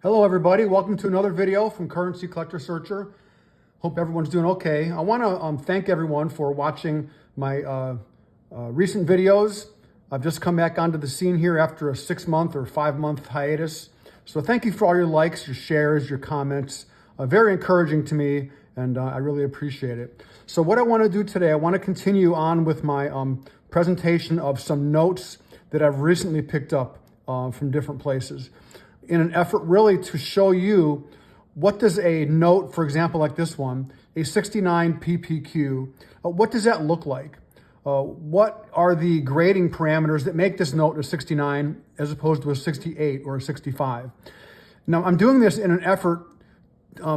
Hello everybody, welcome to another video from Currency Collector Searcher. Hope everyone's doing okay. I want to thank everyone for watching my recent videos. I've just come back onto the scene here after a 6-month or 5-month hiatus. So thank you for all your likes, your shares, your comments. Very encouraging to me, and I really appreciate it. So what I want to do today, I want to continue on with my presentation of some notes that I've recently picked up from different places, in an effort really to show you what does a note, for example, like this one, a 69 PPQ, what does that look like? What are the grading parameters that make this note a 69 as opposed to a 68 or a 65? Now, I'm doing this in an effort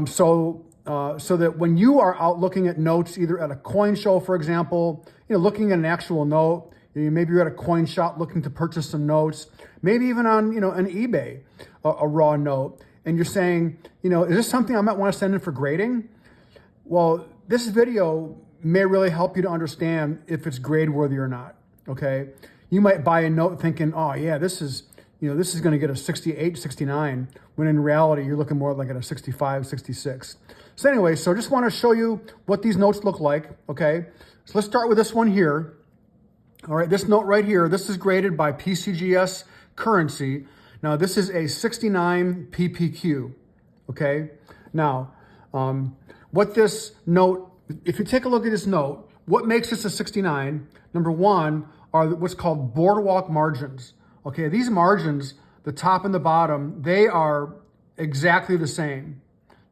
so that when you are out looking at notes, either at a coin show, for example, looking at an actual note, maybe you're at a coin shop looking to purchase some notes, maybe even on, an eBay, a raw note, and you're saying, is this something I might want to send in for grading? Well, this video may really help you to understand if it's grade worthy or not, okay? You might buy a note thinking, oh yeah, this is going to get a 68, 69, when in reality, you're looking more like at a 65, 66. So anyway, so just want to show you what these notes look like, okay? So let's start with this one here. All right, this note right here, this is graded by PCGS Currency. Now, this is a 69 PPQ, okay? Now, what this note, if you take a look at this note, what makes this a 69, number one, are what's called boardwalk margins. Okay, these margins, the top and the bottom, they are exactly the same.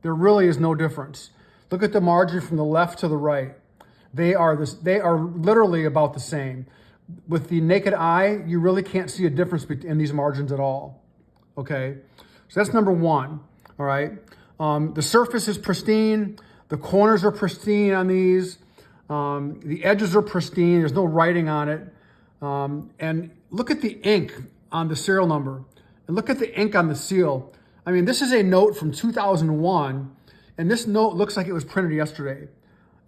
There really is no difference. Look at the margin from the left to the right. They are literally about the same. With the naked eye, you really can't see a difference in these margins at all. Okay, so that's number one. All right, the surface is pristine. The corners are pristine on these. The edges are pristine. There's no writing on it. And look at the ink on the serial number, and look at the ink on the seal. I mean, this is a note from 2001, and this note looks like it was printed yesterday.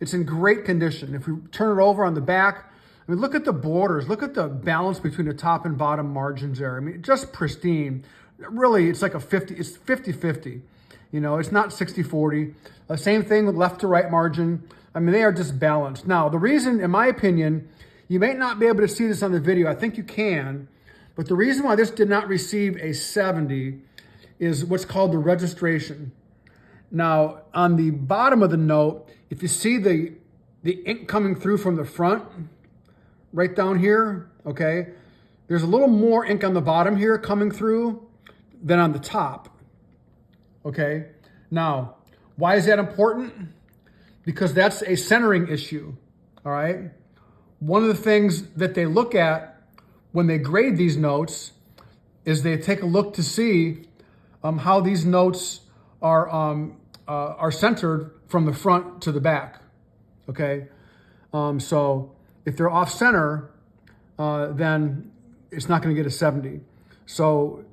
It's in great condition. If we turn it over on the back, I mean, look at the borders. Look at the balance between the top and bottom margins there. I mean, just pristine. Really, it's like a 50, it's 50-50. It's not 60-40. Same thing with left to right margin. I mean, they are just balanced. Now, the reason, in my opinion, you may not be able to see this on the video. I think you can. But the reason why this did not receive a 70 is what's called the registration. Now, on the bottom of the note, if you see the ink coming through from the front, right down here, okay, there's a little more ink on the bottom here coming through than on the top, okay? Now, why is that important? Because that's a centering issue, all right? One of the things that they look at when they grade these notes is they take a look to see how these notes are centered from the front to the back, okay? So if they're off center, then it's not going to get a 70. So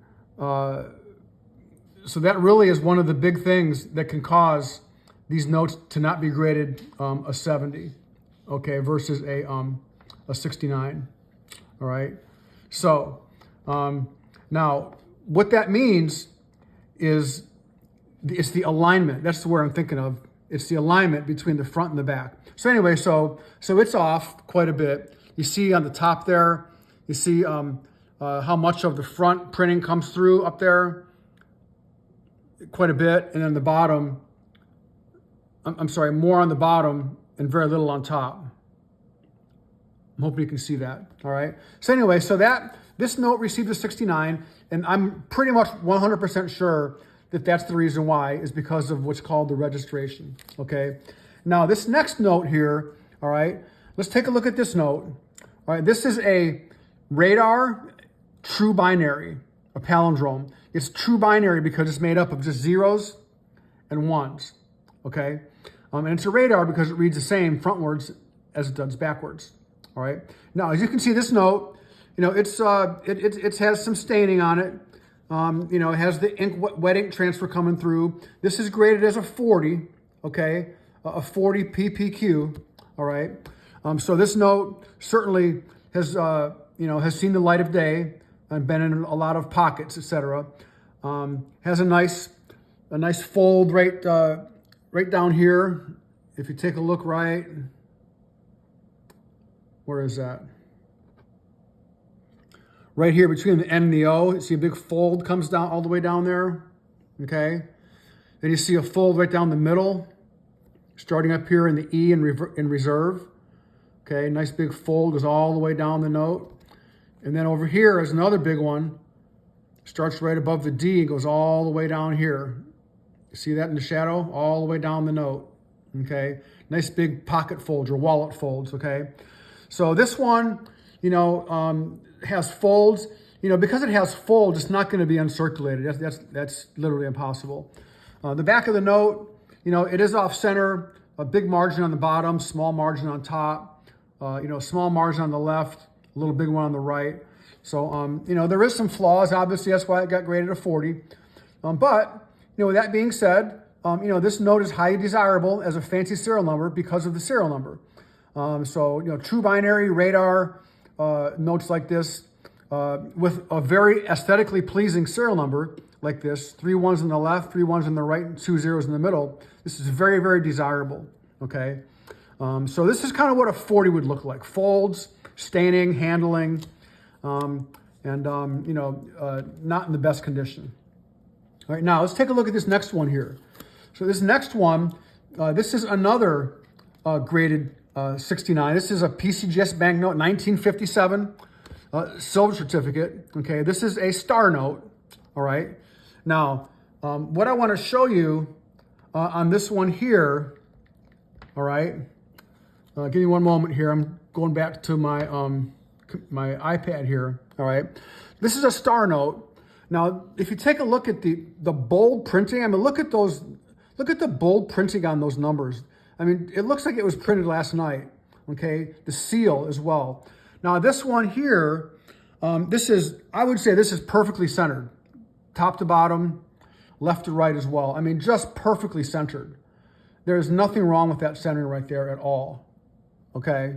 that really is one of the big things that can cause these notes to not be graded a 70, okay, versus a 69. All right. So now what that means is it's the alignment. That's the word I'm thinking of. It's the alignment between the front and the back. So anyway, so it's off quite a bit. You see on the top there, you see how much of the front printing comes through up there, quite a bit. And then the bottom, I'm sorry, more on the bottom and very little on top. I'm hoping you can see that, all right? So anyway, so this note received a 69, and I'm pretty much 100% sure that that's the reason why, is because of what's called the registration, okay? Now, this next note here, all right, let's take a look at this note. All right, this is a radar true binary, a palindrome. It's true binary because it's made up of just zeros and ones, okay? And it's a radar because it reads the same frontwards as it does backwards, all right? Now, as you can see, this note, it has some staining on it. It has the wet ink transfer coming through. This is graded as a 40, okay? A 40 PPQ, all right? So this note certainly has seen the light of day and been in a lot of pockets, etc. Has a nice fold right down here. If you take a look right, where is that? Right here between the N and the O, you see a big fold comes down all the way down there, okay? Then you see a fold right down the middle, starting up here in the E in reserve, okay? Nice big fold goes all the way down the note. And then over here is another big one, starts right above the D and goes all the way down here. You see that in the shadow? All the way down the note, okay? Nice big pocket folds or wallet folds, okay? So this one, has folds. Because it has folds, it's not going to be uncirculated. That's literally impossible. The back of the note, it is off center, a big margin on the bottom, small margin on top, small margin on the left, a little big one on the right. So, there is some flaws. Obviously, that's why it got graded a 40. But, with that being said, this note is highly desirable as a fancy serial number because of the serial number. True binary radar notes like this with a very aesthetically pleasing serial number like this, 3 ones on the left, 3 ones on the right, and 2 zeros in the middle. This is very, very desirable, okay? So this is kind of what a 40 would look like. Folds, staining, handling, not in the best condition. All right, now let's take a look at this next one here. So this next one, this is another graded 69. This is a PCGS banknote, 1957, silver certificate. Okay, this is a star note. All right. Now, what I want to show you on this one here. All right. Give me one moment here. I'm going back to my my iPad here. All right. This is a star note. Now, if you take a look at the bold printing, I mean, look at those. Look at the bold printing on those numbers. I mean, it looks like it was printed last night, okay? The seal as well. Now, this one here, I would say this is perfectly centered. Top to bottom, left to right as well. I mean, just perfectly centered. There is nothing wrong with that centering right there at all, okay?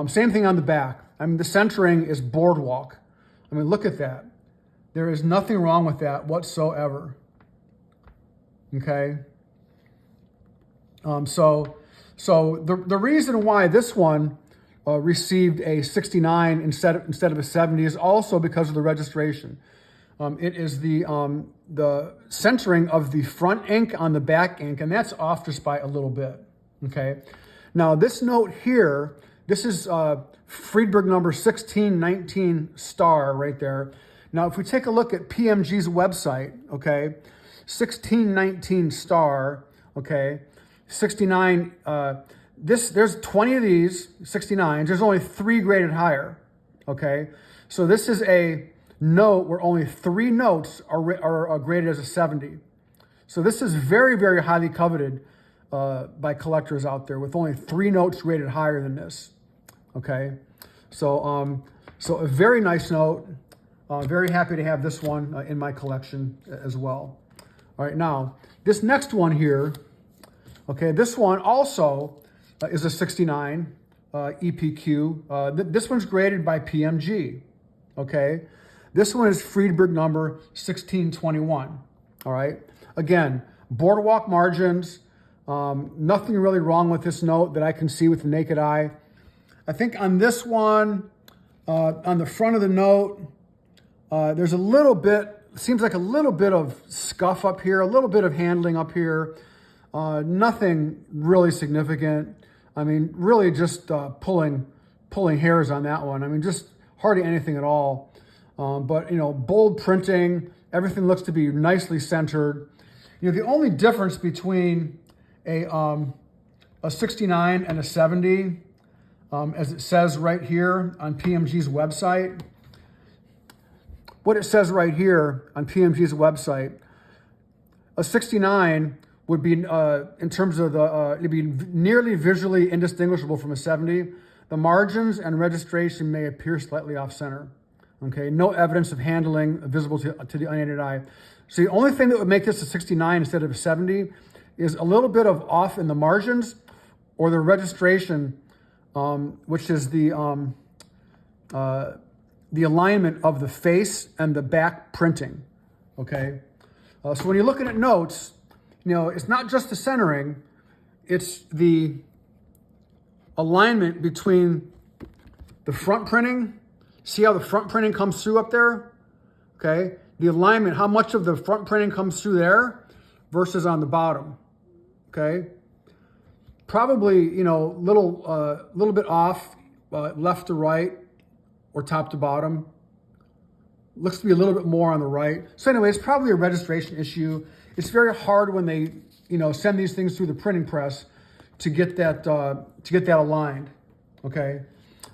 Same thing on the back. I mean, the centering is boardwalk. I mean, look at that. There is nothing wrong with that whatsoever, okay? So the reason why this one received a 69 instead of a 70 is also because of the registration. It is the centering of the front ink on the back ink, and that's off just by a little bit. Okay. Now this note here, this is Friedberg number 1619 star right there. Now if we take a look at PMG's website, okay, 1619 star, okay. 69, there's 20 of these 69s. There's only 3 graded higher, okay? So this is a note where only 3 notes are graded as a 70. So this is very, very highly coveted by collectors out there with only 3 notes rated higher than this, okay? So, so a very nice note. Very happy to have this one in my collection as well. All right, now, this next one here, okay, this one also is a 69 EPQ. This one's graded by PMG, okay? This one is Friedberg number 1621, all right? Again, boardwalk margins, nothing really wrong with this note that I can see with the naked eye. I think on this one, on the front of the note, there's a little bit, seems like a little bit of scuff up here, a little bit of handling up here. Nothing really significant. I mean, really just pulling hairs on that one. I mean, just hardly anything at all. But, bold printing, everything looks to be nicely centered. The only difference between a 69 and a 70, as it says right here on PMG's website, what it says right here on PMG's website, a 69 would be, in terms of it'd be nearly visually indistinguishable from a 70. The margins and registration may appear slightly off center. Okay, no evidence of handling visible to the unaided eye. So the only thing that would make this a 69 instead of a 70 is a little bit of off in the margins or the registration, which is the alignment of the face and the back printing. okay? So when you're looking at notes, you know, it's not just the centering, it's the alignment between the front printing. See how the front printing comes through up there? Okay, the alignment, how much of the front printing comes through there versus on the bottom, okay? Probably, you know, little bit off, left to right or top to bottom. Looks to be a little bit more on the right. So anyway, it's probably a registration issue. It's very hard when they, you know, send these things through the printing press to get that aligned. Okay.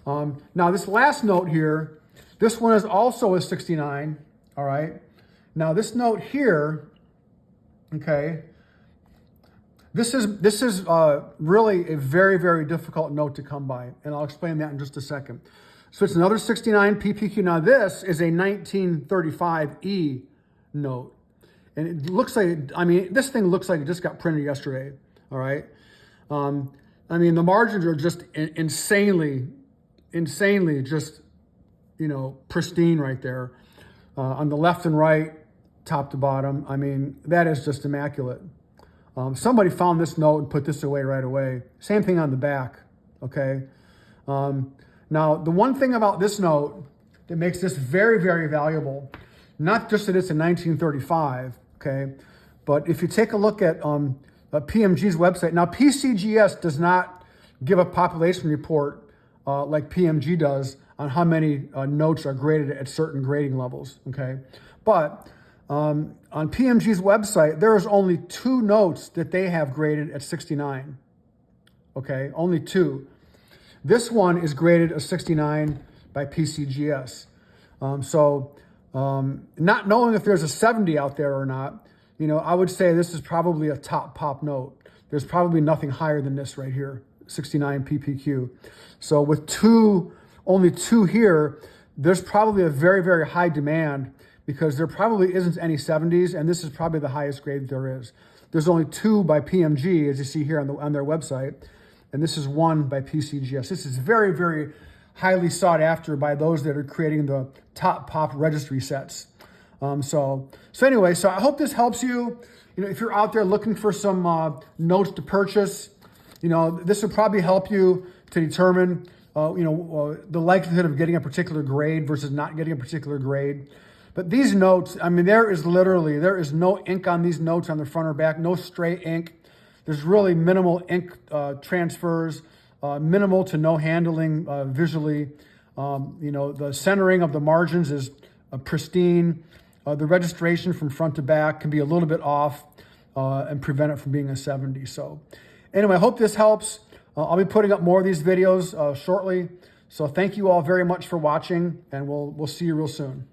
Now this last note here, this one is also a 69. All right. Now this note here, okay. This is really a very, very difficult note to come by, and I'll explain that in just a second. So it's another 69 PPQ. Now this is a 1935 E note. And it looks like, I mean, this thing looks like it just got printed yesterday, all right? I mean, the margins are just insanely just, you know, pristine right there. On the left and right, top to bottom. I mean, that is just immaculate. Somebody found this note and put this away right away. Same thing on the back, okay? Now, the one thing about this note that makes this very, very valuable, not just that it's a 1935, okay, but if you take a look at PMG's website, now PCGS does not give a population report like PMG does on how many notes are graded at certain grading levels, okay? But on PMG's website, there is only 2 notes that they have graded at 69, okay? Only 2. This one is graded a 69 by PCGS. Not knowing if there's a 70 out there or not, you know, I would say this is probably a top pop note. There's probably nothing higher than this right here, 69 PPQ. So with only two here, there's probably a very, very high demand because there probably isn't any 70s, and this is probably the highest grade there is. There's only 2 by PMG, as you see here on their website, and this is 1 by PCGS. This is very, very highly sought after by those that are creating the top pop registry sets. So anyway, so I hope this helps you. You know, if you're out there looking for some notes to purchase, you know, this will probably help you to determine, the likelihood of getting a particular grade versus not getting a particular grade. But these notes, I mean, there is no ink on these notes on the front or back, no stray ink. There's really minimal ink transfers, minimal to no handling visually. The centering of the margins is pristine. The registration from front to back can be a little bit off and prevent it from being a 70. So anyway, I hope this helps. I'll be putting up more of these videos shortly. So thank you all very much for watching, and we'll see you real soon.